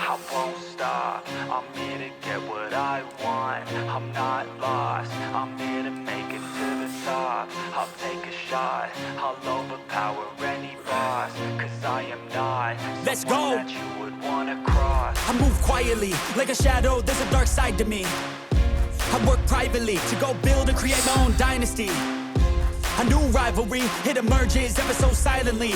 I won't stop. I'm here to get what I want. I'm not lost. I'm here to make it to the top. I'll take a shot. I'll overpower any boss. Cause I am not Let's someone go. that you would wanna cross. I move quietly, like a shadow, there's a dark side to me. I work privately to go build and create my own dynasty. A new rivalry, it emerges ever so silently.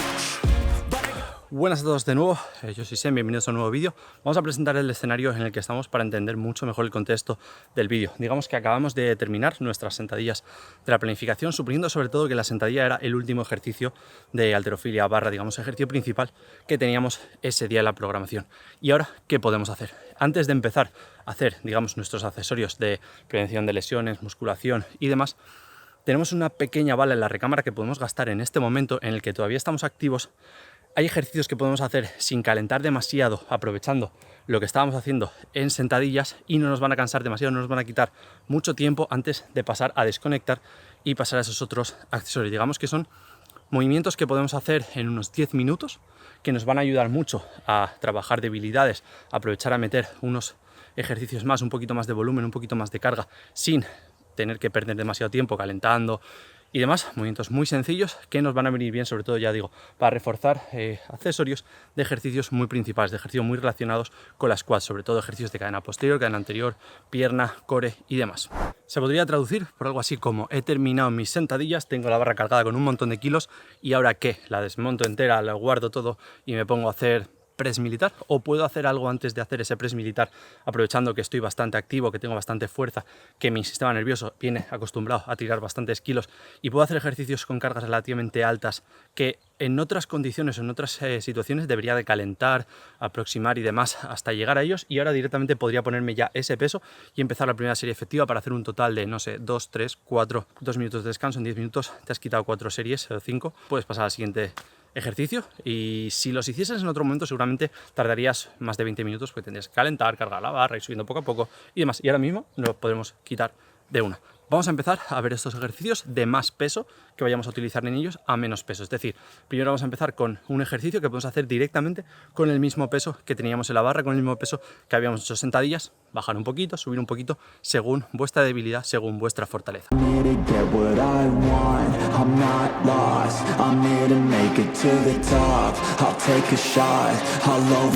Buenas a todos de nuevo, yo soy Sem, bienvenidos a un nuevo vídeo. Vamos a presentar el escenario en el que estamos para entender mucho mejor el contexto del vídeo. Digamos que acabamos de terminar nuestras sentadillas de la planificación, suponiendo sobre todo que la sentadilla era el último ejercicio de halterofilia barra, digamos, ejercicio principal que teníamos ese día en la programación. Y ahora, ¿qué podemos hacer? Antes de empezar a hacer, digamos, nuestros accesorios de prevención de lesiones, musculación y demás, tenemos una pequeña bala en la recámara que podemos gastar en este momento en el que todavía estamos activos. Hay ejercicios que podemos hacer sin calentar demasiado, aprovechando lo que estábamos haciendo en sentadillas y no nos van a cansar demasiado, no nos van a quitar mucho tiempo antes de pasar a desconectar y pasar a esos otros accesorios. Digamos que son movimientos que podemos hacer en unos 10 minutos que nos van a ayudar mucho a trabajar debilidades, a aprovechar a meter unos ejercicios más, un poquito más de volumen, un poquito más de carga, sin tener que perder demasiado tiempo calentando y demás, movimientos muy sencillos que nos van a venir bien, sobre todo, ya digo, para reforzar accesorios de ejercicios muy principales, de ejercicios muy relacionados con las squats, sobre todo ejercicios de cadena posterior, cadena anterior, pierna, core y demás. Se podría traducir por algo así como: he terminado mis sentadillas, tengo la barra cargada con un montón de kilos y ahora ¿qué? La desmonto entera, la guardo todo y me pongo a hacer press militar, o puedo hacer algo antes de hacer ese press militar, aprovechando que estoy bastante activo, que tengo bastante fuerza, que mi sistema nervioso viene acostumbrado a tirar bastantes kilos y puedo hacer ejercicios con cargas relativamente altas que en otras condiciones o en otras situaciones debería de calentar, aproximar y demás hasta llegar a ellos, y ahora directamente podría ponerme ya ese peso y empezar la primera serie efectiva para hacer un total de, no sé, 2, 3, 4, 2 minutos de descanso. En 10 minutos te has quitado 4 series o 5, puedes pasar al siguiente ejercicio, y si los hicieses en otro momento seguramente tardarías más de 20 minutos porque tendrías que calentar, cargar la barra, ir subiendo poco a poco y demás, y ahora mismo lo podemos quitar de una. Vamos a empezar a ver estos ejercicios de más peso que vayamos a utilizar en ellos a menos peso. Es decir, primero vamos a empezar con un ejercicio que podemos hacer directamente con el mismo peso que teníamos en la barra, con el mismo peso que habíamos hecho sentadillas, bajar un poquito, subir un poquito, según vuestra debilidad, según vuestra fortaleza.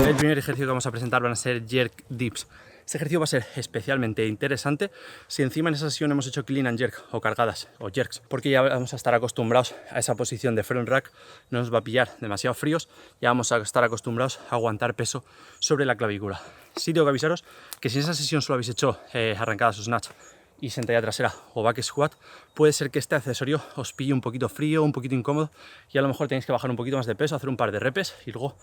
El primer ejercicio que vamos a presentar van a ser jerk dips. Este ejercicio va a ser especialmente interesante si encima en esa sesión hemos hecho clean and jerk o cargadas o jerks, porque ya vamos a estar acostumbrados a esa posición de front rack, no nos va a pillar demasiado fríos, ya vamos a estar acostumbrados a aguantar peso sobre la clavícula. Sí tengo que avisaros que si en esa sesión solo habéis hecho arrancadas o snatch y sentadilla trasera o back squat, puede ser que este accesorio os pille un poquito frío, un poquito incómodo, y a lo mejor tenéis que bajar un poquito más de peso, hacer un par de repes y luego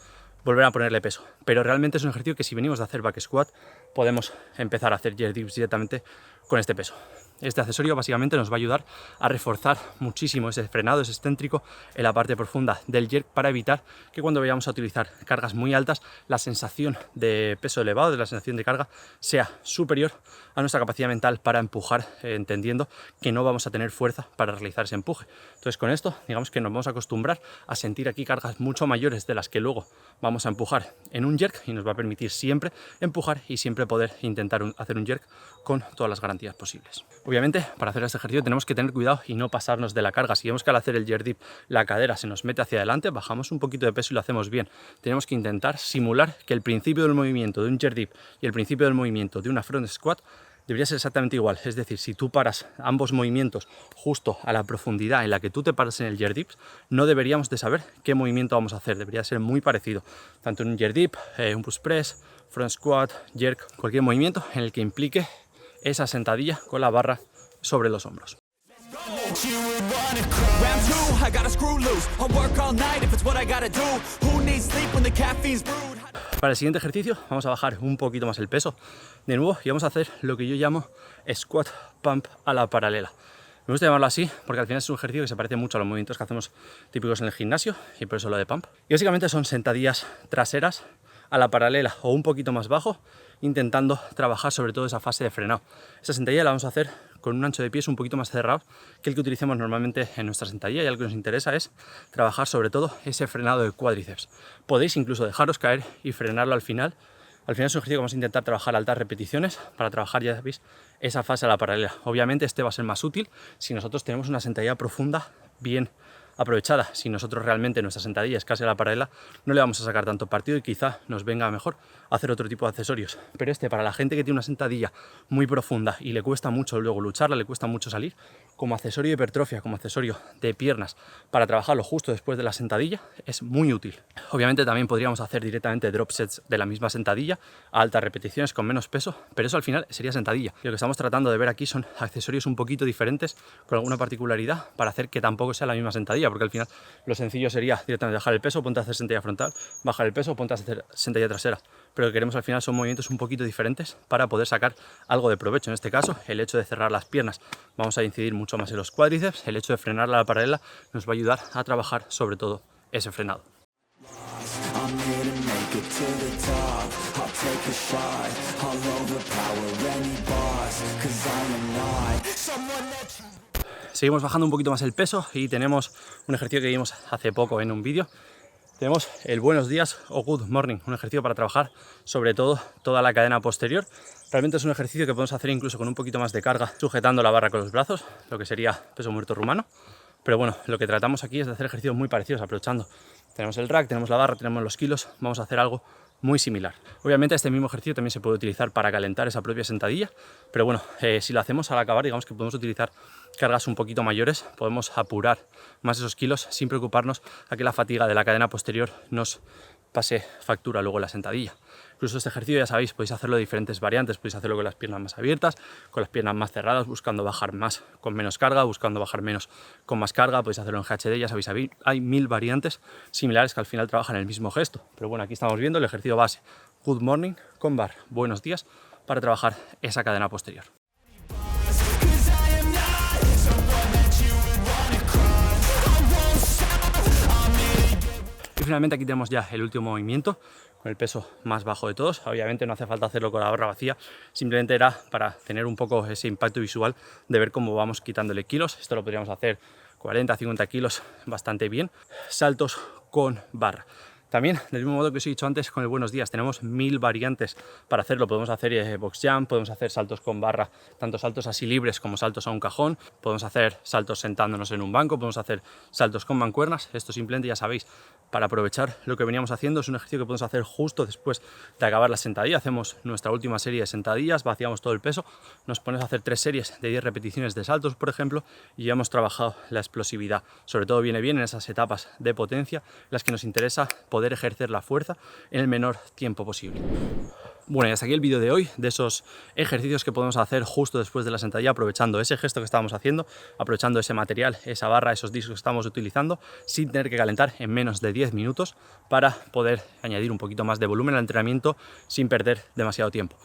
volver a ponerle peso. Pero realmente es un ejercicio que si venimos de hacer back squat podemos empezar a hacer jerk dips directamente con este peso. Este accesorio básicamente nos va a ayudar a reforzar muchísimo ese frenado, ese excéntrico en la parte profunda del jerk, para evitar que cuando vayamos a utilizar cargas muy altas la sensación de peso elevado, de la sensación de carga, sea superior a nuestra capacidad mental para empujar, entendiendo que no vamos a tener fuerza para realizar ese empuje. Entonces con esto digamos que nos vamos a acostumbrar a sentir aquí cargas mucho mayores de las que luego vamos a empujar en un jerk, y nos va a permitir siempre empujar y siempre poder intentar hacer un jerk con todas las garantías posibles. Obviamente, para hacer este ejercicio tenemos que tener cuidado y no pasarnos de la carga. Si vemos que al hacer el jerk dip la cadera se nos mete hacia adelante, bajamos un poquito de peso y lo hacemos bien. Tenemos que intentar simular que el principio del movimiento de un jerk dip y el principio del movimiento de una front squat debería ser exactamente igual. Es decir, si tú paras ambos movimientos justo a la profundidad en la que tú te paras en el jerk dip, no deberíamos de saber qué movimiento vamos a hacer. Debería ser muy parecido, tanto en un jerk dip, un push press, front squat, jerk, cualquier movimiento en el que implique esa sentadilla con la barra sobre los hombros. Para el siguiente ejercicio vamos a bajar un poquito más el peso de nuevo y vamos a hacer lo que yo llamo squat pump a la paralela. Me gusta llamarlo así porque al final es un ejercicio que se parece mucho a los movimientos que hacemos típicos en el gimnasio, y por eso lo de pump. Y básicamente son sentadillas traseras a la paralela o un poquito más bajo, intentando trabajar sobre todo esa fase de frenado. Esta sentadilla la vamos a hacer con un ancho de pies un poquito más cerrado que el que utilicemos normalmente en nuestra sentadilla, y algo que nos interesa es trabajar sobre todo ese frenado de cuádriceps. Podéis incluso dejaros caer y frenarlo al final Al final es un ejercicio que vamos a intentar trabajar altas repeticiones para trabajar, ya sabéis, esa fase a la paralela. Obviamente este va a ser más útil si nosotros tenemos una sentadilla profunda bien aprovechada. Si nosotros realmente nuestra sentadilla es casi a la paralela, no le vamos a sacar tanto partido y quizá nos venga mejor hacer otro tipo de accesorios. Pero para la gente que tiene una sentadilla muy profunda y le cuesta mucho luego lucharla, le cuesta mucho salir, como accesorio de hipertrofia, como accesorio de piernas, para trabajarlo justo después de la sentadilla, es muy útil. Obviamente también podríamos hacer directamente drop sets de la misma sentadilla a altas repeticiones con menos peso, pero eso al final sería sentadilla. Y lo que estamos tratando de ver aquí son accesorios un poquito diferentes, con alguna particularidad, para hacer que tampoco sea la misma sentadilla, porque al final lo sencillo sería directamente bajar el peso, ponte a hacer sentadilla frontal, bajar el peso, ponte a hacer sentadilla trasera. Pero lo que queremos al final son movimientos un poquito diferentes para poder sacar algo de provecho. En este caso, el hecho de cerrar las piernas, vamos a incidir mucho más en los cuádriceps. El hecho de frenar a la paralela nos va a ayudar a trabajar sobre todo ese frenado. Seguimos bajando un poquito más el peso y tenemos un ejercicio que vimos hace poco en un vídeo. Tenemos el buenos días o good morning, un ejercicio para trabajar sobre todo toda la cadena posterior. Realmente es un ejercicio que podemos hacer incluso con un poquito más de carga, sujetando la barra con los brazos, lo que sería peso muerto rumano. Pero bueno, lo que tratamos aquí es de hacer ejercicios muy parecidos, aprovechando. Tenemos el rack, tenemos la barra, tenemos los kilos, vamos a hacer algo muy similar. Obviamente este mismo ejercicio también se puede utilizar para calentar esa propia sentadilla, pero bueno, si lo hacemos al acabar, digamos que podemos utilizar cargas un poquito mayores, podemos apurar más esos kilos sin preocuparnos a que la fatiga de la cadena posterior nos pase factura luego en la sentadilla. Incluso este ejercicio, ya sabéis, podéis hacerlo de diferentes variantes, podéis hacerlo con las piernas más abiertas, con las piernas más cerradas, buscando bajar más con menos carga, buscando bajar menos con más carga, podéis hacerlo en GHD, ya sabéis, hay 1000 variantes similares que al final trabajan el mismo gesto. Pero bueno, aquí estamos viendo el ejercicio base, good morning con bar, buenos días, para trabajar esa cadena posterior. Y finalmente aquí tenemos ya el último movimiento, con el peso más bajo de todos. Obviamente no hace falta hacerlo con la barra vacía, simplemente era para tener un poco ese impacto visual de ver cómo vamos quitándole kilos. Esto lo podríamos hacer 40, 50 kilos bastante bien. Saltos con barra. También, del mismo modo que os he dicho antes, con el buenos días, tenemos 1000 variantes para hacerlo. Podemos hacer box jump, podemos hacer saltos con barra, tanto saltos así libres como saltos a un cajón, podemos hacer saltos sentándonos en un banco, podemos hacer saltos con mancuernas. Esto simplemente, ya sabéis, para aprovechar lo que veníamos haciendo, es un ejercicio que podemos hacer justo después de acabar la sentadilla. Hacemos nuestra última serie de sentadillas, vaciamos todo el peso, nos ponemos a hacer 3 series de 10 repeticiones de saltos, por ejemplo, y ya hemos trabajado la explosividad. Sobre todo viene bien en esas etapas de potencia en las que nos interesa poder ejercer la fuerza en el menor tiempo posible. Bueno, y hasta aquí el vídeo de hoy, de esos ejercicios que podemos hacer justo después de la sentadilla, aprovechando ese gesto que estábamos haciendo, aprovechando ese material, esa barra, esos discos que estamos utilizando, sin tener que calentar en menos de 10 minutos para poder añadir un poquito más de volumen al entrenamiento sin perder demasiado tiempo.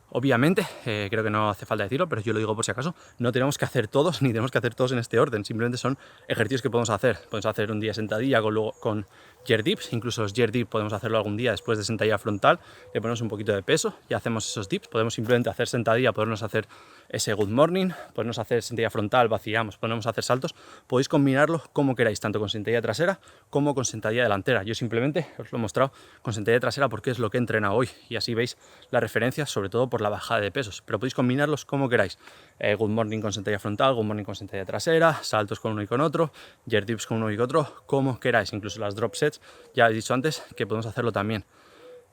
Obviamente, creo que no hace falta decirlo, pero yo lo digo por si acaso, no tenemos que hacer todos, ni tenemos que hacer todos en este orden, simplemente son ejercicios que podemos hacer. Podemos hacer un día sentadilla con jerk dips, incluso los jerk dips podemos hacerlo algún día después de sentadilla frontal, le ponemos un poquito de peso y hacemos esos dips. Podemos simplemente hacer sentadilla, podernos hacer ese good morning, podernos hacer sentadilla frontal, vaciamos, ponemos a hacer saltos. Podéis combinarlo como queráis, tanto con sentadilla trasera como con sentadilla delantera. Yo simplemente os lo he mostrado con sentadilla trasera porque es lo que he entrenado hoy y así veis las referencias, sobre todo por la bajada de pesos, pero podéis combinarlos como queráis. Good morning con sentadilla frontal, good morning con sentadilla trasera, saltos con uno y con otro, jerk dips con uno y con otro, como queráis. Incluso las drop sets, ya he dicho antes que podemos hacerlo también.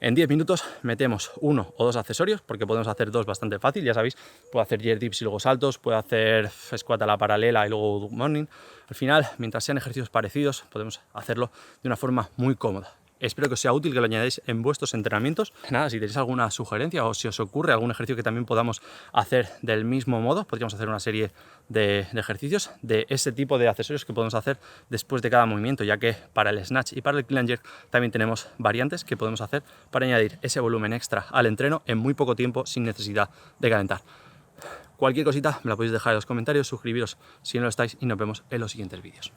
En 10 minutos metemos 1 o 2 accesorios, porque podemos hacer 2 bastante fácil, ya sabéis, puedo hacer jerk dips y luego saltos, puedo hacer squat a la paralela y luego good morning. Al final, mientras sean ejercicios parecidos, podemos hacerlo de una forma muy cómoda. Espero que os sea útil, que lo añadáis en vuestros entrenamientos. Nada, si tenéis alguna sugerencia o si os ocurre algún ejercicio que también podamos hacer del mismo modo, podríamos hacer una serie de ejercicios de ese tipo de accesorios que podemos hacer después de cada movimiento, ya que para el snatch y para el clean jerk también tenemos variantes que podemos hacer para añadir ese volumen extra al entreno en muy poco tiempo sin necesidad de calentar. Cualquier cosita me la podéis dejar en los comentarios, suscribiros si no lo estáis y nos vemos en los siguientes vídeos.